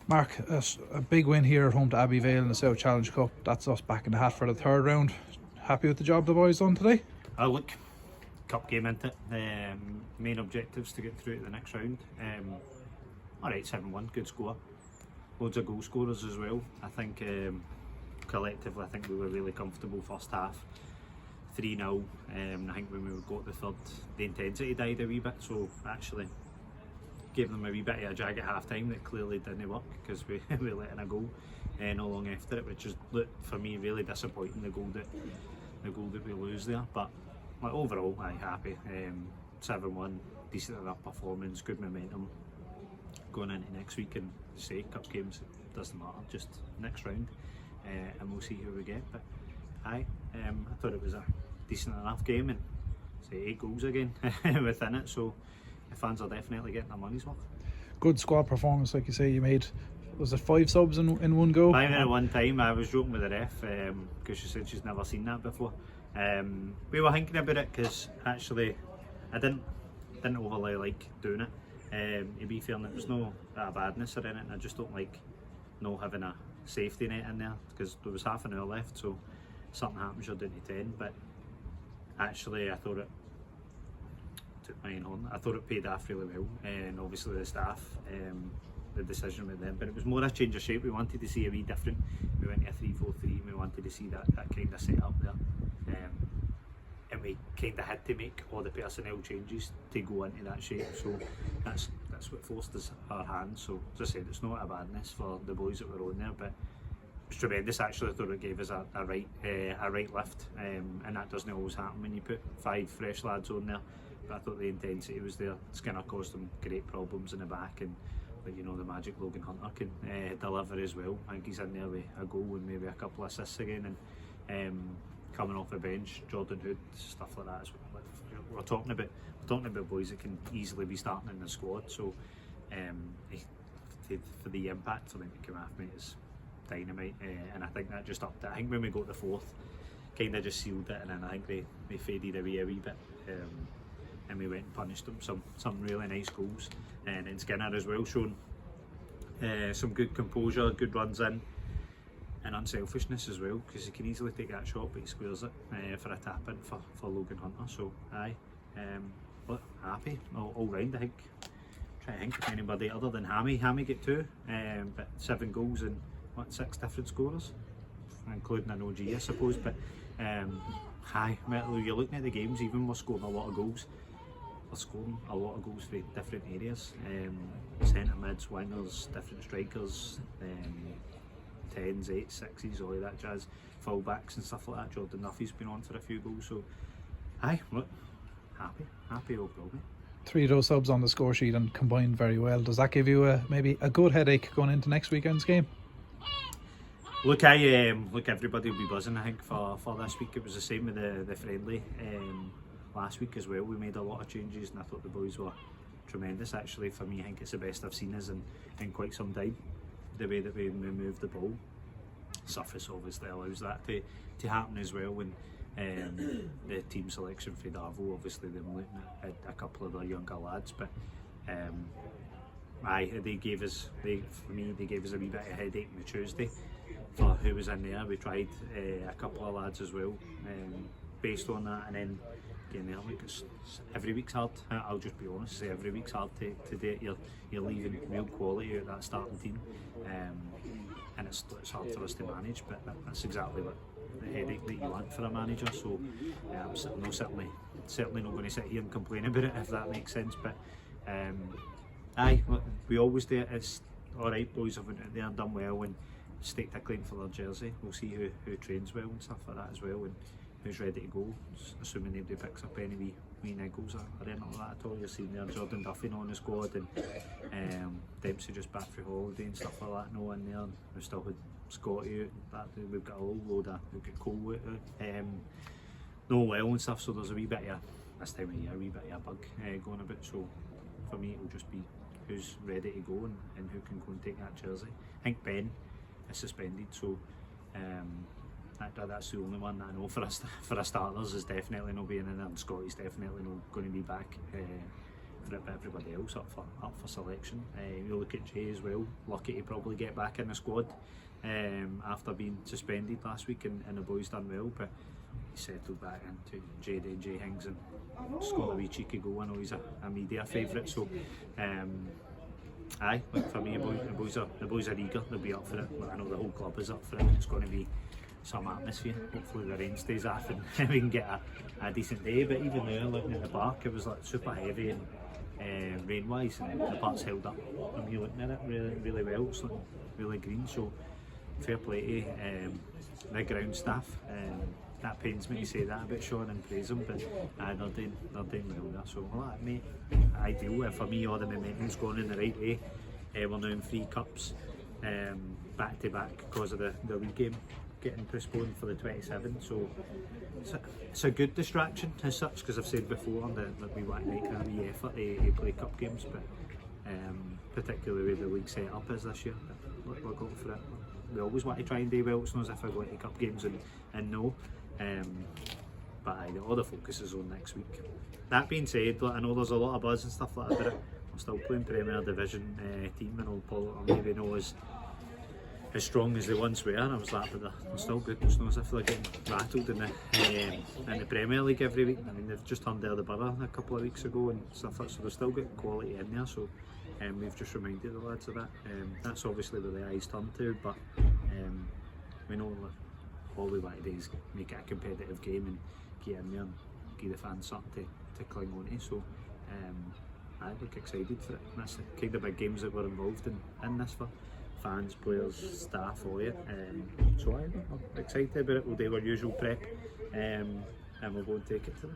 Mark, a big win here at home to Abbey Vale in the South Challenge Cup. That's us back in the hat for the third round. Happy with the job the boys done today? Look, cup game into it. Main objectives to get through to the next round. Alright, 7-1, good score. Loads of goal scorers as well. I think collectively, I think we were really comfortable first half. 3-0. I think when we got the third, the intensity died a wee bit, so actually gave them a wee bit of a jag at half time that clearly didn't work because we let in a goal not long after it, which is, for me, really disappointing, the goal that we lose there. But like, overall, I'm happy. 7-1, decent enough performance, good momentum going into next week, and say cup games, it doesn't matter, just next round, and we'll see who we get. But I thought it was a decent enough game, and say 8 goals again within it, so the fans are definitely getting their money's worth. Good squad performance, like you say. You made, was it 5 subs in one go? 5 at one time. I was joking with the ref because she said she's never seen that before. We were thinking about it because actually I didn't overly like doing it. To be fair, there's no badness or anything. I just don't like not having a safety net in there because there was half an hour left, so something happens, you're down to 10. But actually I thought it took mine on. I thought it paid off really well, and obviously the staff, the decision with them. But it was more a change of shape. We wanted to see a wee different. We went to a 3-4-3, and we wanted to see that kind of setup there. And we kind of had to make all the personnel changes to go into that shape. So that's what forced us our hand. So as I said, it's not a badness for the boys that were on there, but it was tremendous. Actually, I thought it gave us a right lift, and that doesn't always happen when you put 5 fresh lads on there. But I thought the intensity was there. Skinner caused them great problems in the back, and but you know, the magic Logan Hunter can deliver as well. I think he's in there with a goal and maybe a couple of assists again, and coming off the bench, Jordan Hood, stuff like that. We're talking about boys that can easily be starting in the squad. So for the impact for them to come after me is dynamite, and I think that just upped it. I think when we got the fourth, kind of just sealed it, and then I think they faded away a wee bit. And we went and punished them. Some really nice goals, and then Skinner as well, showing some good composure, good runs in, and unselfishness as well, because he can easily take that shot, but he squares it for a tap in for Logan Hunter. So but happy all round. I think try to think of anybody other than Hammy get 2, but 7 goals and 6 different scorers, including an OG, I suppose. But you're looking at the games, even we're scoring a lot of goals. We're scoring a lot of goals for different areas, centre mids, wingers, different strikers, 10s, 8s, 6s, all of that jazz, full-backs and stuff like that. Jordan Duffy's been on for a few goals, so look, happy overall, mate. 3 of those subs on the score sheet and combined very well. Does that give you maybe a good headache going into next weekend's game? Look, everybody will be buzzing, I think, for this week. It was the same with the friendly last week as well. We made a lot of changes, and I thought the boys were tremendous. Actually, for me, I think it's the best I've seen us in quite some time. The way that we moved the ball, surface obviously allows that to happen as well. When the team selection for Darvo, obviously they're looking at a couple of their younger lads, but they gave us a wee bit of a headache on the Tuesday for who was in there. We tried a couple of lads as well, based on that, and then again, like every week's hard. I'll just be honest, say every week's hard to do it. You're leaving real quality out of that starting team, and it's hard for us to manage. But that's exactly what the headache that you want for a manager. So I'm certainly not going to sit here and complain about it, if that makes sense. But look, we always do it. It's all right, boys have went out there and done well and staked a claim for their jersey. We'll see who trains well and stuff like that as well, and who's ready to go, assuming nobody picks up any wee niggles or anything like that at all. You're seeing there Jordan Duffy on the squad, and Dempsey just back for holiday and stuff like that, no in there. And we've still had Scotty out, we've got a whole load of, we've got Cole out, no well and stuff, so there's a wee bit of this time of year, a wee bit of a bug going about. So for me, it'll just be who's ready to go and who can go and take that jersey. I think Ben is suspended, so that's the only one that I know for a starters is definitely not being in there, and Scotty's definitely not going to be back for everybody else up for selection. You look at Jay as well, lucky to probably get back in the squad after being suspended last week, and the boys done well, but he settled back into Jay Hings and scored a wee cheeky goal. I know he's a media favourite, so aye, look, for me, the boys are eager, they'll be up for it. I know the whole club is up for it. It's going to be some atmosphere. Hopefully the rain stays off and we can get a decent day, but even there, looking at the park, it was like super heavy and rain wise, and the park's held up from me looking at it really well. It's looking really green, so fair play to the ground staff. That pains me to say that about Sean and praise them, but they're doing well there. So mate, ideal for me. All the momentum's going in the right way. We're now in 3 cups back to back because of the league game getting postponed for the 27th. So it's a good distraction as such, because I've said before that we want to make a wee effort to play cup games, but particularly with the league set up as this year, we're going for it. We always want to try and do well. It's not as if I go into cup games and no. But all the focus is on next week. That being said, I know there's a lot of buzz and stuff like that, but we're still playing Premier Division team, and all Paul maybe know as strong as they once were. And I was like, but they're still good. It's not as if they're getting rattled in the Premier League every week. I mean, they've just turned out the Borough a couple of weeks ago and stuff like that, so they've still got quality in there. So we've just reminded the lads of that. That's obviously where the eyes turn to, but we know all we want to do is make it a competitive game and get in there and give the fans something to cling on to. So I look excited for it. That's the kind of big games that we're involved in this for fans, players, staff, all it. So I'm excited about it. We'll do our usual prep and we'll go and take it to them.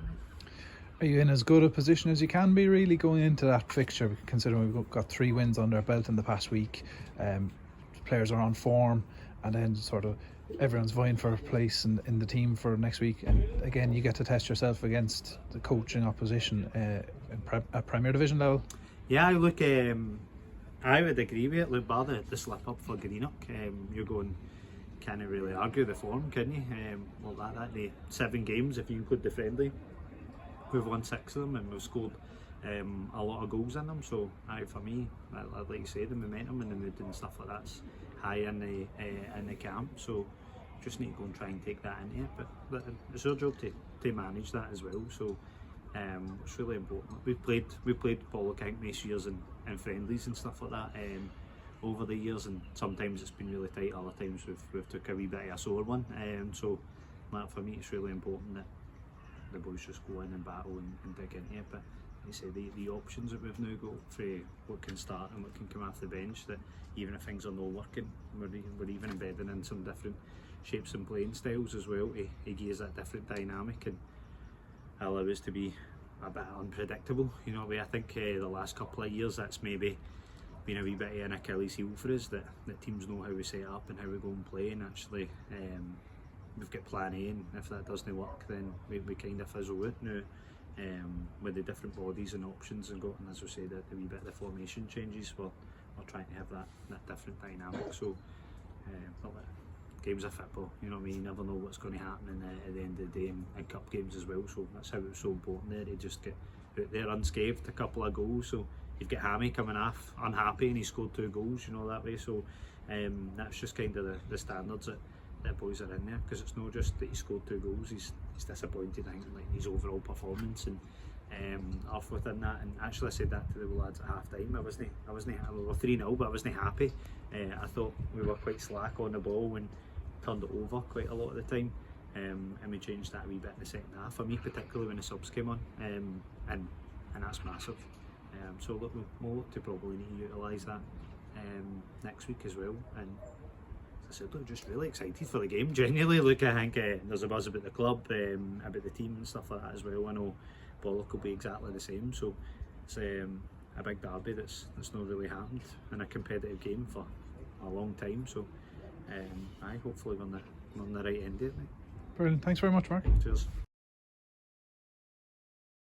Are you in as good a position as you can be really going into that fixture, considering we've got 3 wins under our belt in the past week? Players are on form, and then sort of everyone's vying for a place in the team for next week, and again you get to test yourself against the coaching opposition at Premier Division level. Yeah, look, I would agree with it. Look, bar the slip up for Greenock, you're going, can't really argue the form, can you? Well, that the 7 games, if you include the friendly, we've won 6 of them and we've scored a lot of goals in them. So for me, like you say, the momentum and the mood and stuff like that's high in the camp. So just need to go and try and take that into it. But it's our job to manage that as well. So it's really important. We've played Pollock, I think, most years in friendlies and stuff like that over the years, and sometimes it's been really tight. Other times we've took a wee bit of a sore one. So for me, it's really important that the boys just go in and battle and dig into it. But you say the options that we've now got for what can start and what can come off the bench, that even if things are not working, we're even embedding in some different shapes and playing styles as well to give us that different dynamic and allow us to be a bit unpredictable. You know, I think the last couple of years that's maybe been a wee bit of an Achilles heel for us, that teams know how we set up and how we go and play, and actually we've got plan A, and if that doesn't work then we kind of fizzle out now. With the different bodies and options and got, and as we say, the wee bit of the formation changes, we're trying to have that different dynamic. So games of football, you know what I mean, you never know what's going to happen at the end of the day, and cup games as well, so that's how it's so important there to just get out there unscathed, a couple of goals. So you've got Hammy coming off unhappy and he scored 2 goals, you know, that way. So that's just kind of the standards that boys are in there, because it's not just that he scored 2 goals, he's disappointed, I think, like his overall performance and off within that. And actually I said that to the lads at half time. I wasn't we were 3-0, but I wasn't happy. I thought we were quite slack on the ball and turned it over quite a lot of the time, and we changed that a wee bit in the second half, for me particularly when the subs came on, and that's massive. So look, we'll look to probably need to utilise that next week as well. And I said, look, just really excited for the game, genuinely. Look, I think there's a buzz about the club, about the team and stuff like that as well. I know Bollock will be exactly the same, so it's a big derby that's not really happened in a competitive game for a long time. So hopefully we're on the right end of it, mate. Brilliant, thanks very much, Mark. Cheers.